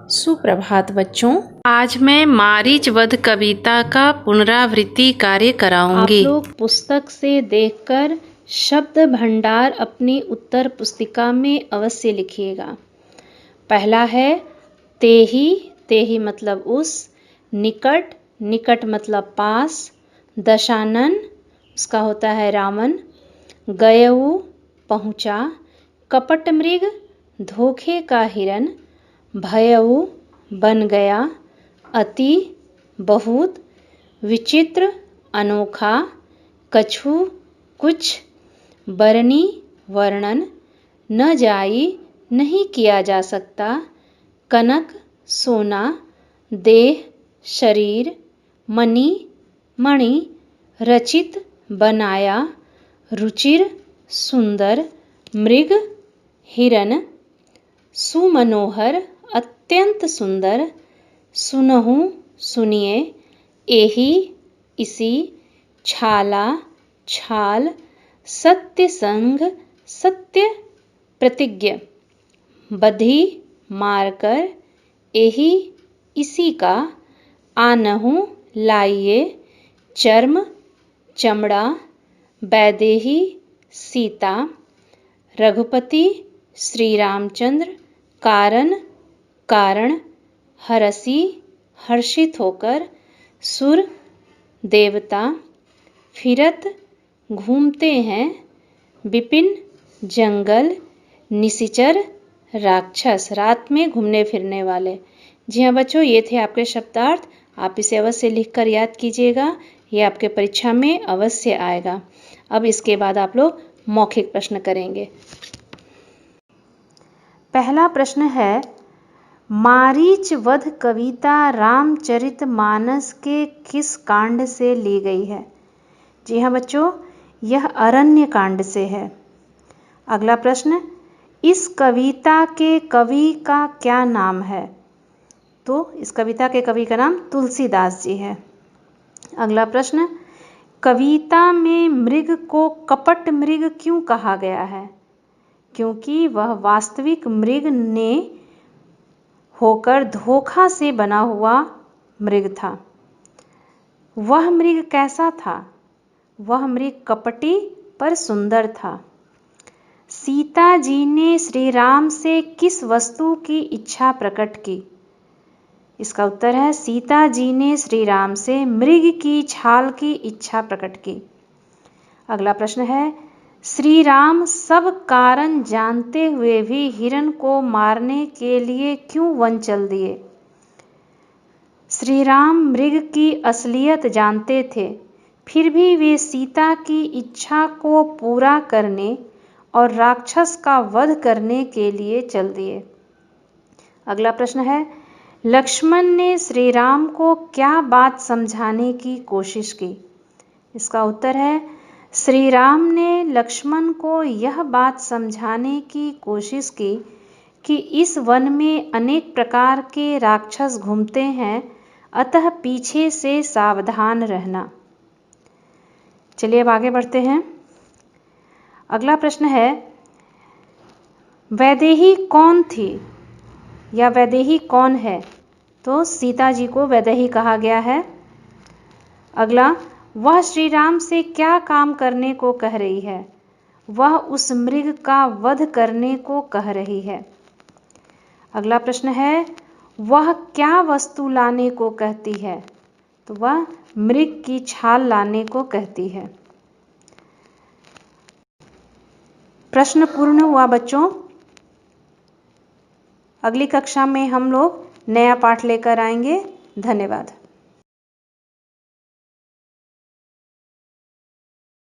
सुप्रभात बच्चों। आज मैं मारीच वध कविता का पुनरावृत्ति कार्य कराऊंगी। आप लोग पुस्तक से देखकर शब्द भंडार अपनी उत्तर पुस्तिका में अवश्य लिखिएगा। पहला है तेही, तेही मतलब उस, निकट, निकट मतलब पास, दशानन उसका होता है रावण, गयऊ पहुँचा, कपट मृग धोखे का हिरन, भयऊ बन गया, अति बहुत, विचित्र अनोखा, कछु कुछ, बरनी वर्णन, न जाई नहीं किया जा सकता, कनक सोना, देह शरीर, मणि मणि, रचित बनाया, रुचिर सुंदर, मृग हिरन, सुमनोहर अत्यंत सुंदर, सुनहु सुनिए, एही इसी, छाला छाल, सत्य संग सत्य प्रतिज्ञ, बधी मारकर, एही इसी का, आनहु लाइए, चर्म चमड़ा, वैदेही सीता, रघुपति श्री रामचंद्र, कारण कारण, हरसी हर्षित होकर, सुर देवता, फिरत घूमते हैं, विपिन जंगल, निशिचर राक्षस रात में घूमने फिरने वाले। जी हाँ बच्चों, ये थे आपके शब्दार्थ। आप इसे अवश्य लिखकर याद कीजिएगा, ये आपके परीक्षा में अवश्य आएगा। अब इसके बाद आप लोग मौखिक प्रश्न करेंगे। पहला प्रश्न है, मारीच वध कविता रामचरितमानस के किस कांड से ली गई है? जी हाँ बच्चों, यह अरण्य कांड से है। अगला प्रश्न, इस कविता के कवि का क्या नाम है? तो इस कविता के कवि का नाम तुलसीदास जी है। अगला प्रश्न, कविता में मृग को कपट मृग क्यों कहा गया है? क्योंकि वह वास्तविक मृग ने होकर धोखा से बना हुआ मृग था। वह मृग कैसा था? वह मृग कपटी पर सुंदर था। सीता जी ने श्री राम से किस वस्तु की इच्छा प्रकट की? इसका उत्तर है, सीता जी ने श्री राम से मृग की छाल की इच्छा प्रकट की। अगला प्रश्न है, श्री राम सब कारण जानते हुए भी हिरण को मारने के लिए क्यों वन चल दिए? श्री राम मृग की असलियत जानते थे, फिर भी वे सीता की इच्छा को पूरा करने और राक्षस का वध करने के लिए चल दिए। अगला प्रश्न है, लक्ष्मण ने श्री राम को क्या बात समझाने की कोशिश की? इसका उत्तर है, श्री राम ने लक्ष्मण को यह बात समझाने की कोशिश की कि इस वन में अनेक प्रकार के राक्षस घूमते हैं, अतः पीछे से सावधान रहना। चलिए अब आगे बढ़ते हैं। अगला प्रश्न है, वैदेही कौन थी या वैदेही कौन है? तो सीता जी को वैदेही कहा गया है। अगला, वह श्री राम से क्या काम करने को कह रही है? वह उस मृग का वध करने को कह रही है। अगला प्रश्न है, वह क्या वस्तु लाने को कहती है? तो वह मृग की छाल लाने को कहती है। प्रश्न पूर्ण हुआ बच्चों। अगली कक्षा में हम लोग नया पाठ लेकर आएंगे। धन्यवाद।